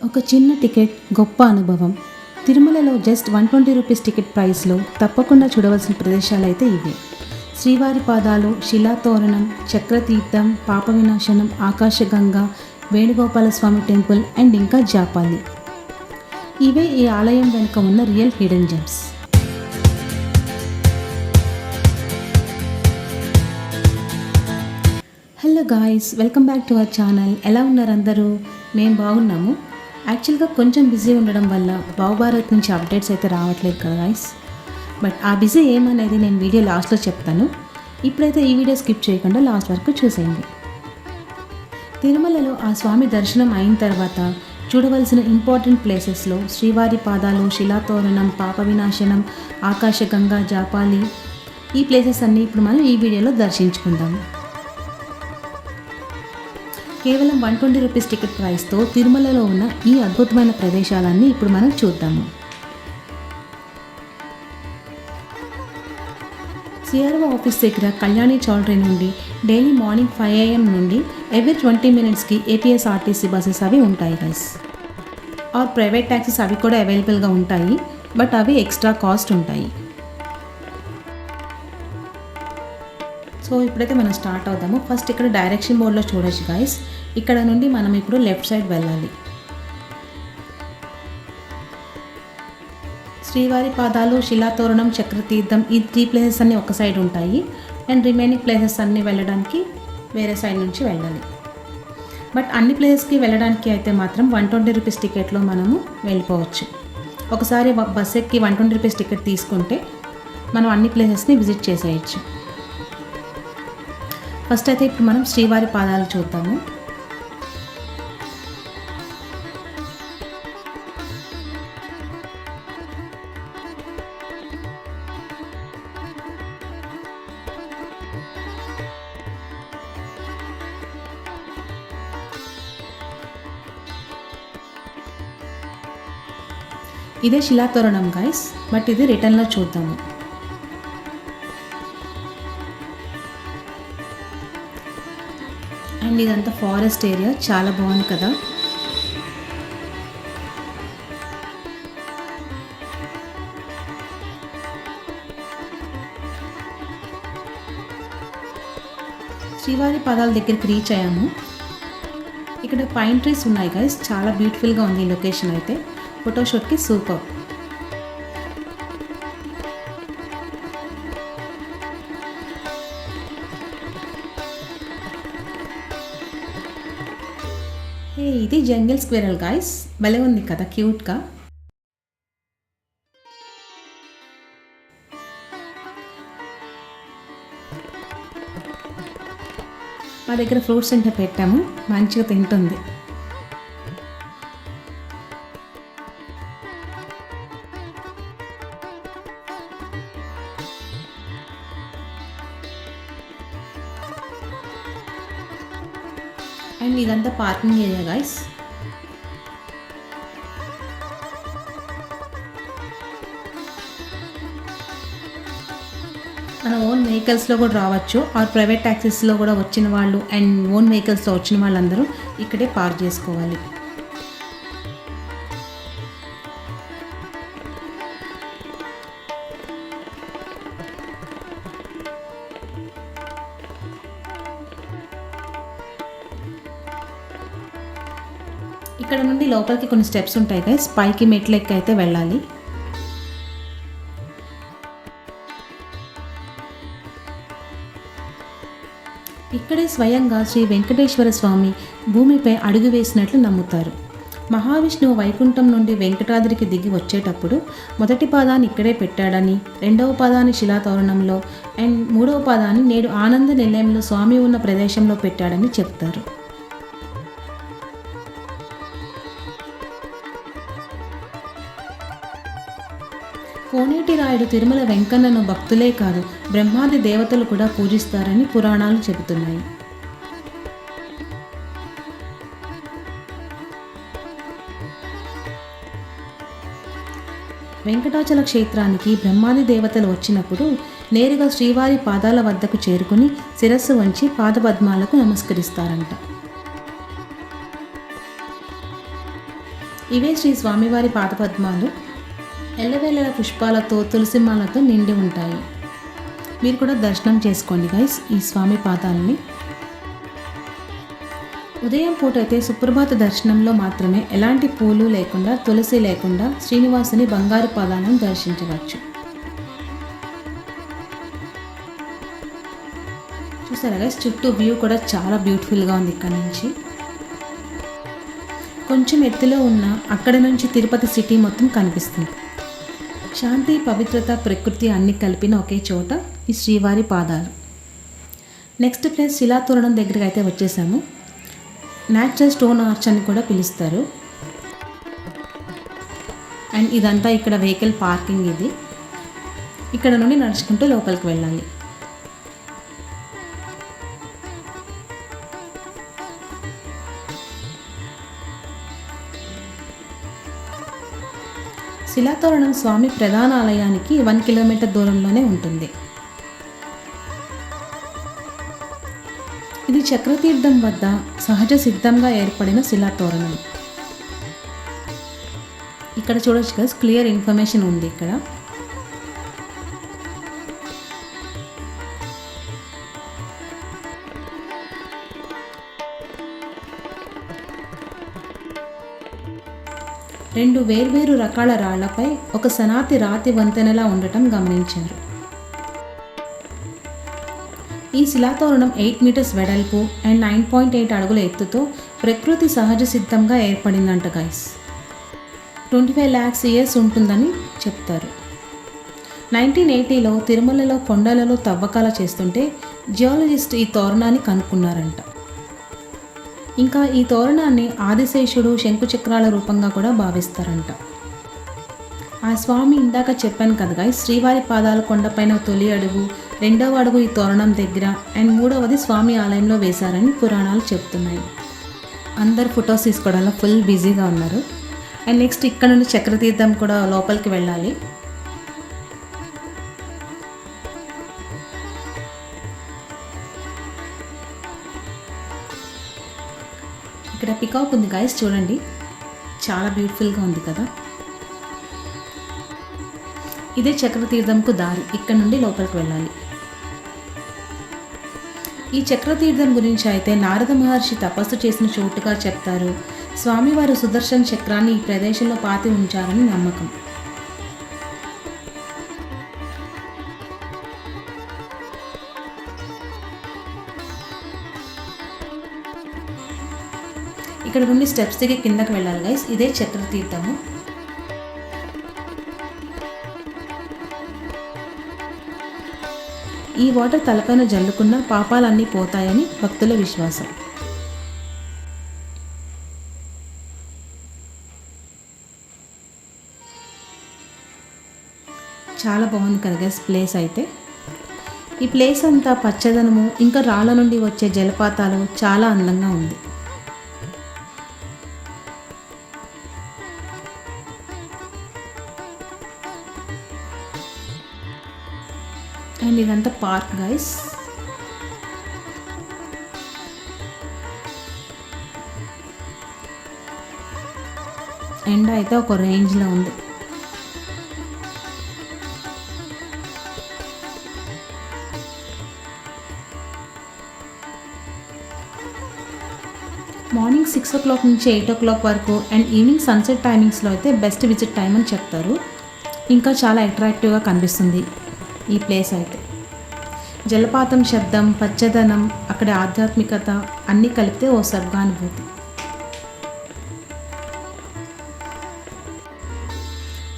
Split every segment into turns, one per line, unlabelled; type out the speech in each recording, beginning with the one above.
ఒక చిన్న టికెట్ గొప్ప అనుభవం. తిరుమలలో జస్ట్ 120 రూపీస్ టికెట్ ప్రైస్లో తప్పకుండా చూడవలసిన ప్రదేశాలు అయితే ఇవే. శ్రీవారి పాదాలు, శిలాతోరణం, చక్రతీర్థం, పాప వినాశనం, ఆకాశగంగ, వేణుగోపాలస్వామి టెంపుల్ అండ్ ఇంకా జాపాలి. ఇవే ఈ ఆలయం వెనుక ఉన్న real hidden gems. Hello guys, welcome back to our channel. ఎలా ఉన్నారు అందరూ? మేము బాగున్నాము. యాక్చువల్గా కొంచెం బిజీ ఉండడం వల్ల భారత్ నుంచి అప్డేట్స్ అయితే రావట్లేదు కదా గాయ్స్. బట్ ఆ బిజీ ఏమనేది నేను వీడియో లాస్ట్లో చెప్తాను. ఇప్పుడైతే ఈ వీడియో స్కిప్ చేయకుండా లాస్ట్ వరకు చూసేయండి. తిరుమలలో ఆ స్వామి దర్శనం అయిన తర్వాత చూడవలసిన ఇంపార్టెంట్ ప్లేసెస్లో శ్రీవారి పాదాలు, శిలాతోరణం, పాప వినాశనం, ఆకాశగంగా, జాపాలి, ఈ ప్లేసెస్ అన్నీ ఇప్పుడు మనం ఈ వీడియోలో దర్శించుకుందాము. కేవలం 120 రూపీస్ టికెట్ ప్రైస్తో తిరుమలలో ఉన్న ఈ అద్భుతమైన ప్రదేశాలన్నీ ఇప్పుడు మనం చూద్దాము. సిఆర్ఓ ఆఫీస్ దగ్గర కళ్యాణి చౌల్ట్రీ నుండి డైలీ మార్నింగ్ 5 AM నుండి ఎవ్రీ 20 minutesకి ఏపీఎస్ఆర్టీసీ బస్సెస్ అవి ఉంటాయి గైస్. ఆర్ ప్రైవేట్ ట్యాక్సీస్ అవి కూడా అవైలబుల్గా ఉంటాయి, బట్ అవి ఎక్స్ట్రా కాస్ట్ ఉంటాయి. సో ఇప్పుడైతే మనం స్టార్ట్ అవుదాము. ఫస్ట్ ఇక్కడ డైరెక్షన్ బోర్డ్లో చూడొచ్చు గాయస్. ఇక్కడ నుండి మనం ఇప్పుడు లెఫ్ట్ సైడ్ వెళ్ళాలి. శ్రీవారి పాదాలు, శిలాతోరణం, చక్రతీర్థం, ఈ 3 ప్లేసెస్ అన్నీ ఒక సైడ్ ఉంటాయి. అండ్ రిమైనింగ్ ప్లేసెస్ అన్నీ వెళ్ళడానికి వేరే సైడ్ నుంచి వెళ్ళాలి. బట్ అన్ని ప్లేసెస్కి వెళ్ళడానికి అయితే మాత్రం 120 రూపీస్ టికెట్లో మనము వెళ్ళిపోవచ్చు. ఒకసారి బస్ ఎక్కి 120 రూపీస్ టికెట్ తీసుకుంటే మనం అన్ని ప్లేసెస్ని విజిట్ చేసేయచ్చు. ఫస్ట్ అయితే ఇప్పుడు మనం శ్రీవారి పాదాలు చూద్దాము. ఇదే శిలాతోరణం గైస్, బట్ ఇది రిటర్న్లో చూద్దాము. అండ్ ఇదంతా ఫారెస్ట్ ఏరియా, చాలా బాగుంది కదా. శ్రీవారి పాదాల దగ్గరికి రీచ్ అయ్యాము. ఇక్కడ పైన్ ట్రీస్ ఉన్నాయి గైస్, చాలా బ్యూటిఫుల్గా ఉంది ఈ లొకేషన్ అయితే. ఫోటోషూట్కి సూపర్. ఇది జంగిల్ స్క్విరల్ గాయ్స్, భలే ఉంది కదా క్యూట్గా. మా దగ్గర ఫ్రూట్స్ అంటే పెట్టాము, మంచిగా తింటుంది. అండ్ ఇదంతా పార్కింగ్ ఏరియా గాయ్స్. మన ఓన్ వెహికల్స్లో కూడా రావచ్చు, ఆర్ ప్రైవేట్ ట్యాక్సీస్లో కూడా వచ్చిన వాళ్ళు అండ్ ఓన్ వెహికల్స్లో వచ్చిన వాళ్ళందరూ ఇక్కడే పార్క్ చేసుకోవాలి. ఇక్కడ నుండి లోపలికి కొన్ని స్టెప్స్ ఉంటాయి గైస్, పైకి మెట్లు ఎక్కి అయితే వెళ్ళాలి. ఇక్కడే స్వయంగా శ్రీ వెంకటేశ్వర స్వామి భూమిపై అడుగు వేసినట్లు నమ్ముతారు. మహావిష్ణువు వైకుంఠం నుండి వెంకటాద్రికి దిగి వచ్చేటప్పుడు మొదటి పాదాన్ని ఇక్కడే పెట్టాడని, రెండవ పాదాన్ని శిలాతోరణంలో అండ్ మూడవ పాదాన్ని నేడు ఆనంద నిలయంలో స్వామి ఉన్న ప్రదేశంలో పెట్టాడని చెప్తారు. కోనేటి రాయుడు తిరుమల వెంకన్నను భక్తులే కాదు బ్రహ్మాది దేవతలు కూడా పూజిస్తారని పురాణాలు చెబుతున్నాయి. వెంకటాచల క్షేత్రానికి బ్రహ్మాది దేవతలు వచ్చినప్పుడు నేరుగా శ్రీవారి పాదాల వద్దకు చేరుకుని శిరస్సు వంచి పాదపద్మాలకు నమస్కరిస్తారంట. ఇవే శ్రీ స్వామివారి పాదపద్మాలు ఎల్లవేళల పుష్పాలతో తులసిమాలతో నిండి ఉంటాయి. మీరు కూడా దర్శనం చేసుకోండి గైస్ ఈ స్వామి పాదాలని. ఉదయం పూట అయితే సుప్రభాత దర్శనంలో మాత్రమే ఎలాంటి పూలు లేకుండా తులసి లేకుండా శ్రీనివాసుని బంగారు పాదాలను దర్శించవచ్చు. చూసారా గైస్, చుట్టూ వ్యూ కూడా చాలా బ్యూటిఫుల్గా ఉంది. ఇక్కడ నుంచి కొంచెం ఎత్తులో ఉన్న అక్కడ నుంచి తిరుపతి సిటీ మొత్తం కనిపిస్తుంది. శాంతి, పవిత్రత, ప్రకృతి అన్ని కలిపిన ఒకే చోట ఈ శ్రీవారి పాదాలు. నెక్స్ట్ ప్లేస్ శిలాతోరణం దగ్గరికి అయితే వచ్చేసాము. న్యాచురల్ స్టోన్ ఆర్చ్ అని కూడా పిలుస్తారు. అండ్ ఇదంతా ఇక్కడ వెహికల్ పార్కింగ్. ఇది ఇక్కడ నుండి నడుచుకుంటూ లోపలికి వెళ్ళాలి. శిలాతోరణం స్వామి ప్రధాన ఆలయానికి 1 కిలోమీటర్ దూరంలోనే ఉంటుంది. ఇది చక్రతీర్థం వద్ద సహజ సిద్ధంగా ఏర్పడిన శిలాతోరణం. ఇక్కడ చూడొచ్చు కదా, క్లియర్ ఇన్ఫర్మేషన్ ఉంది ఇక్కడ. రెండు వేర్వేరు రకాల రాళ్లపై ఒక సనాతి రాతి వంతెనలా ఉండటం గమనించారు. ఈ శిలాతోరణం 8 మీటర్స్ వెడల్పు అండ్ 9.8 అడుగుల ఎత్తుతో ప్రకృతి సహజ సిద్ధంగా ఏర్పడిందంట గైస్. 25 lakhs years ఉంటుందని చెప్తారు. 1980లో తిరుమలలో కొండలలో తవ్వకాలు చేస్తుంటే జియాలజిస్ట్ ఈ తోరణాన్ని కనుక్కున్నారంట. ఇంకా ఈ తోరణాన్ని ఆదిశేషుడు శంకుచక్రాల రూపంగా కూడా భావిస్తారంట. ఆ స్వామి ఇందాక చెప్పాను కదా, శ్రీవారి పాదాల కొండపైన తొలి అడుగు, 2వ అడుగు ఈ తోరణం దగ్గర అండ్ 3వది స్వామి ఆలయంలో వేశారని పురాణాలు చెప్తున్నాయి. అందరు ఫొటోస్ తీసుకోవడంలో ఫుల్ బిజీగా ఉన్నారు. అండ్ నెక్స్ట్ ఇక్కడ నుండి చక్రతీర్థం కూడా లోపలికి వెళ్ళాలి. ఇక్కడ పికప్ ఉంది గైస్, చూడండి చాలా బ్యూటిఫుల్గా ఉంది కదా. ఇదే చక్రతీర్థంకు దారి. ఇక్కడ నుండి లోపలికి వెళ్ళాలి. ఈ చక్రతీర్థం గురించి అయితే నారద మహర్షి తపస్సు చేసిన చోటుగా చెప్తారు. స్వామివారు సుదర్శన చక్రాన్ని ఈ ప్రదేశంలో పాతి ఉంచారని నమ్మకం. ఇక్కడ నుండి స్టెప్స్ దిగి కిందకి వెళ్ళాలి గైస్. ఇదే చక్రతీర్థము. ఈ వాటర్ తలపైన జల్లుకున్న పాపాలన్నీ పోతాయని భక్తుల విశ్వాసం. చాలా బాగుంది కదా గైస్ ప్లేస్ అయితే. ఈ ప్లేస్ అంతా పచ్చదనము ఇంకా రాళ్ళ నుండి వచ్చే జలపాతాలు చాలా అందంగా ఉంది. అండ్ ఇదంతా పార్క్ గైస్. ఎండ అయితే ఒక రేంజ్లో ఉంది. మార్నింగ్ 6 o'clock నుంచి 8 o'clock వరకు అండ్ ఈవినింగ్ సన్సెట్ టైమింగ్స్లో అయితే బెస్ట్ విజిట్ టైం అని చెప్తారు. ఇంకా చాలా అట్రాక్టివ్గా కనిపిస్తుంది ఈ ప్లేస్ అయితే. జలపాతం శబ్దం, పచ్చదనం, అక్కడ ఆధ్యాత్మికత అన్నీ కలిపితే ఓ స్వర్గానుభూతి.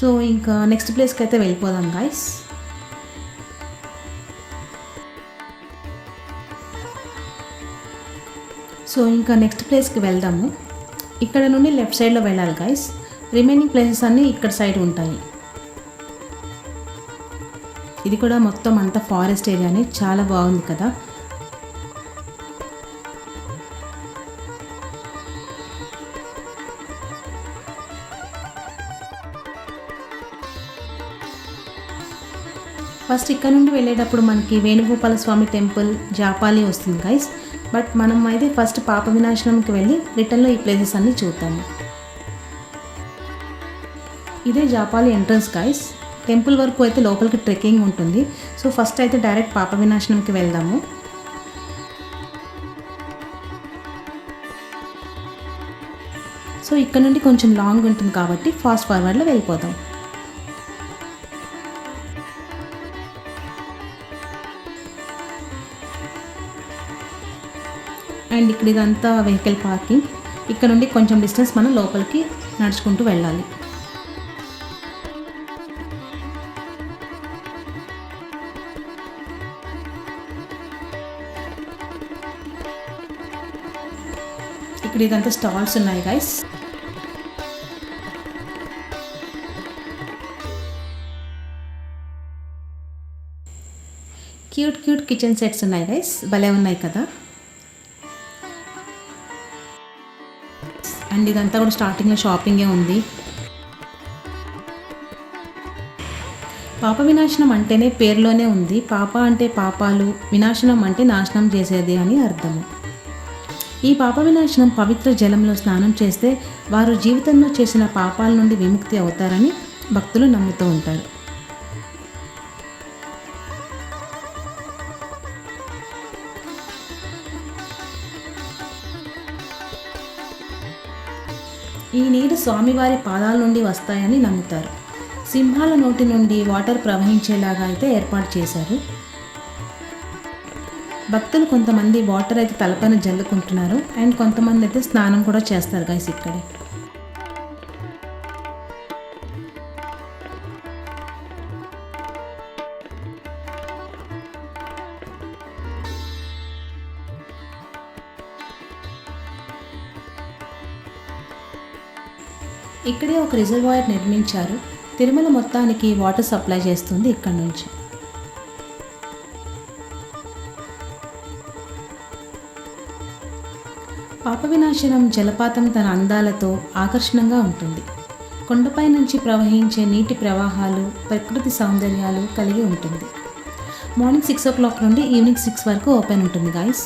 సో ఇంకా నెక్స్ట్ ప్లేస్కి అయితే వెళ్ళిపోదాం గాయస్. సో ఇంకా నెక్స్ట్ ప్లేస్కి వెళ్దాము. ఇక్కడ నుండి లెఫ్ట్ సైడ్లో వెళ్ళాలి గాయస్. రిమైనింగ్ ప్లేసెస్ అన్నీ ఇక్కడ సైడ్ ఉంటాయి. ఇది కూడా మొత్తం అంతా ఫారెస్ట్ ఏరియానే, చాలా బాగుంది కదా. ఫస్ట్ ఇక్కడ నుండి వెళ్ళేటప్పుడు మనకి వేణుగోపాల స్వామి టెంపుల్, జాపాలి వస్తుంది గైస్. బట్ మనం అయితే ఫస్ట్ పాప వినాశనంకి వెళ్ళి రిటర్న్లో ఈ ప్లేసెస్ అన్నీ చూద్దాము. ఇదే జాపాలి ఎంట్రన్స్ గైస్. టెంపుల్ వరకు అయితే లోపలికి ట్రెక్కింగ్ ఉంటుంది. సో ఫస్ట్ అయితే డైరెక్ట్ పాప వినాశనంకి వెళ్దాము. సో ఇక్కడ నుండి కొంచెం లాంగ్ ఉంటుంది కాబట్టి ఫాస్ట్ ఫార్వర్డ్లో వెళ్ళిపోదాం. అండ్ ఇక్కడ ఇదంతా వెహికల్ పార్కింగ్. ఇక్కడ నుండి కొంచెం డిస్టెన్స్ మనం లోపలికి నడుచుకుంటూ వెళ్ళాలి. ఇక్కడ ఇదంతా స్టాల్స్ ఉన్నాయి guys. Cute cute kitchen sets ఉన్నాయి గైస్, భలే ఉన్నాయి కదా. అండ్ ఇదంతా కూడా స్టార్టింగ్లో షాపింగే ఉంది. పాప వినాశనం అంటేనే పేరులోనే ఉంది. పాప అంటే పాపాలు, వినాశనం అంటే నాశనం చేసేది అని అర్థము. ఈ పాప వినాశనం పవిత్ర జలంలో స్నానం చేస్తే వారు జీవితంలో చేసిన పాపాల నుండి విముక్తి అవుతారని భక్తులు నమ్ముతూ ఉంటారు. ఈ నీరు స్వామివారి పాదాల నుండి వస్తాయని నమ్ముతారు. సింహాల నోటి నుండి వాటర్ ప్రవహించేలాగా అయితే ఏర్పాటు చేశారు. భక్తులు కొంతమంది వాటర్ అయితే తలపైన జల్లుకుంటున్నారు అండ్ కొంతమంది అయితే స్నానం కూడా చేస్తారు గైస్ ఇక్కడే. ఇక్కడే ఒక రిజర్వాయర్ నిర్మించారు. తిరుమల మొత్తానికి వాటర్ సప్లై చేస్తుంది ఇక్కడ నుంచి. పాప వినాశనం జలపాతం తన అందాలతో ఆకర్షణంగా ఉంటుంది. కొండపై నుంచి ప్రవహించే నీటి ప్రవాహాలు, ప్రకృతి సౌందర్యాలు కలిగి ఉంటుంది. మార్నింగ్ 6 o'clock నుండి ఈవినింగ్ 6 వరకు ఓపెన్ ఉంటుంది గాయస్.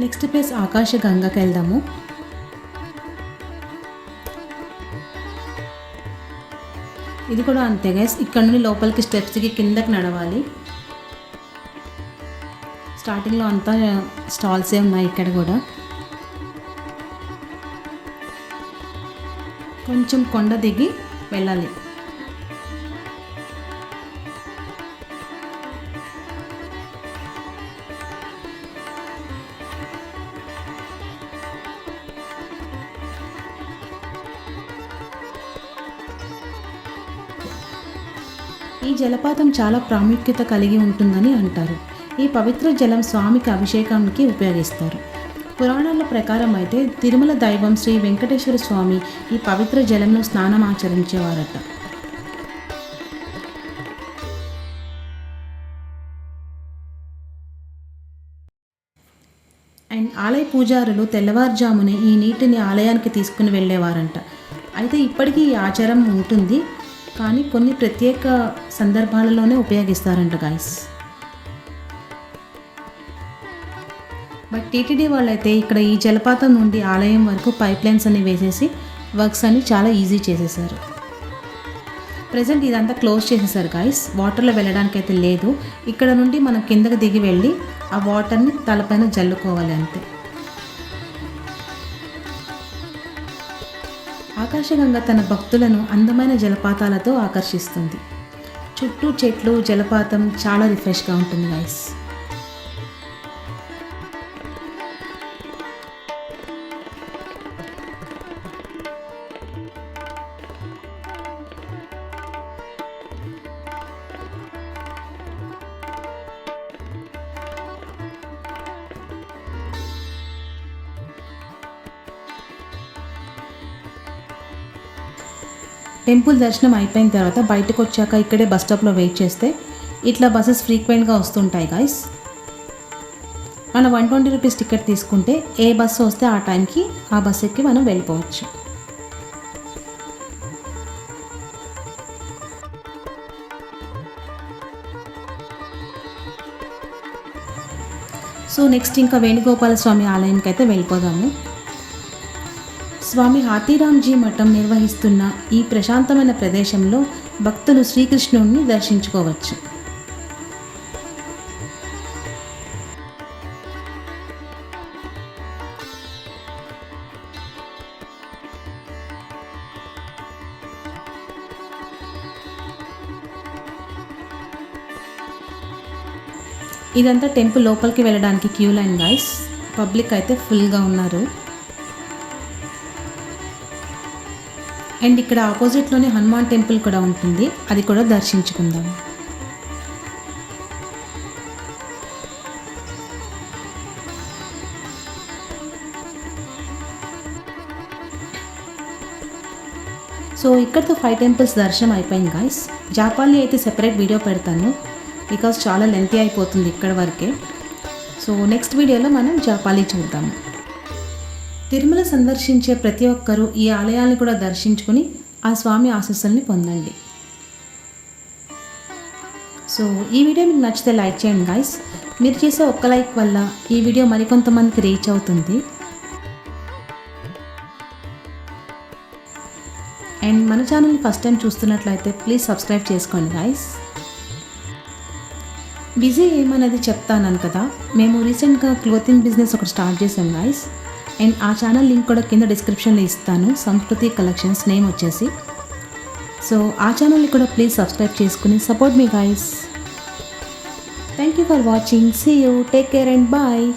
నెక్స్ట్ ప్లేస్ ఆకాశ గంగకి వెళ్దాము. ఇది కూడా అంతే గైస్, ఇక్కడ నుండి లోపలికి స్టెప్స్కి కిందకి నడవాలి. స్టార్టింగ్లో అంతా స్టాల్సే ఉన్నాయి. ఇక్కడ కూడా కొంచెం కొండ దిగి వెళ్ళాలి. ఈ జలపాతం చాలా ప్రాముఖ్యత కలిగి ఉంటుందని అంటారు. ఈ పవిత్ర జలం స్వామికి అభిషేకానికి ఉపయోగిస్తారు. పురాణాల ప్రకారం అయితే తిరుమల దైవం శ్రీ వెంకటేశ్వర స్వామి ఈ పవిత్ర జలంలో స్నానం ఆచరించేవారట. అండ్ ఆలయ పూజారులు తెల్లవారుజామునే ఈ నీటిని ఆలయానికి తీసుకుని వెళ్ళేవారంట. అయితే ఇప్పటికీ ఈ ఆచారం ఉంటుంది, కానీ కొన్ని ప్రత్యేక సందర్భాలలోనే ఉపయోగిస్తారంట గాయస్. బట్ టీటీడీ వాళ్ళైతే ఇక్కడ ఈ జలపాతం నుండి ఆలయం వరకు పైప్ లైన్స్ అన్ని వేసేసి వర్క్స్ అన్ని చాలా ఈజీ చేసేసారు. ప్రజెంట్ ఇదంతా క్లోజ్ చేసేసారు గాయస్. వాటర్లో వెళ్ళడానికి అయితే లేదు. ఇక్కడ నుండి మనం కిందకి దిగి వెళ్ళి ఆ వాటర్ని తలపైన జల్లుకోవాలి అంతే. ఆకాశగంగ తన భక్తులను అందమైన జలపాతాలతో ఆకర్షిస్తుంది. చుట్టూ చెట్లు, జలపాతం చాలా రిఫ్రెష్గా ఉంటుంది గాయస్. టెంపుల్ దర్శనం అయిపోయిన తర్వాత బయటకు వచ్చాక ఇక్కడే బస్ స్టాప్లో వెయిట్ చేస్తే ఇట్లా బస్సెస్ ఫ్రీక్వెంట్గా వస్తుంటాయి గాయస్. మన 120 రూపీస్ టికెట్ తీసుకుంటే ఏ బస్సు వస్తే ఆ టైంకి ఆ బస్ ఎక్కి మనం వెళ్ళిపోవచ్చు. సో నెక్స్ట్ ఇంకా వేణుగోపాల స్వామి ఆలయంకి అయితే వెళ్ళిపోదాము. స్వామి హాతీరామ్జీ మఠం నిర్వహిస్తున్న ఈ ప్రశాంతమైన ప్రదేశంలో భక్తులు శ్రీకృష్ణుడిని దర్శించుకోవచ్చు. ఇదంతా టెంపుల్ లోపలికి వెళ్ళడానికి క్యూ లైన్ గైస్. పబ్లిక్ అయితే ఫుల్గా ఉన్నారు. అండ్ ఇక్కడ ఆపోజిట్లోనే హనుమాన్ టెంపుల్ కూడా ఉంటుంది, అది కూడా దర్శించుకుందాం. సో ఇక్కడతో 5 టెంపుల్స్ దర్శనం అయిపోయింది గైస్. జాపాలి అయితే సెపరేట్ వీడియో పెడతాను, బికాజ్ చాలా లెంతీ అయిపోతుంది ఇక్కడ వరకే. సో నెక్స్ట్ వీడియోలో మనం జాపాలి చూద్దాము. తిరుమల సందర్శించే ప్రతి ఒక్కరూ ఈ ఆలయాన్ని కూడా దర్శించుకుని ఆ స్వామి ఆశీస్సుల్ని పొందండి. సో ఈ వీడియో మీకు నచ్చితే లైక్ చేయండి గైస్. మీరు చేసే ఒక్క లైక్ వల్ల ఈ వీడియో మరికొంతమందికి రీచ్ అవుతుంది. అండ్ మన ఛానల్ని ఫస్ట్ టైం చూస్తున్నట్లయితే ప్లీజ్ సబ్స్క్రైబ్ చేసుకోండి గైస్. బిజీ ఏమన్నది చెప్తాను కదా, మేము రీసెంట్గా క్లోతింగ్ బిజినెస్ ఒకటి స్టార్ట్ చేసాం గైస్. అండ్ ఆ ఛానల్ లింక్ కూడా కింద డిస్క్రిప్షన్లో ఇస్తాను, సంస్కృతి కలెక్షన్స్ నేమ్ వచ్చేసి. సో ఆ ఛానల్ని కూడా ప్లీజ్ సబ్స్క్రైబ్ చేసుకుని సపోర్ట్ మీ guys. Thank you for watching. See you. Take care and bye.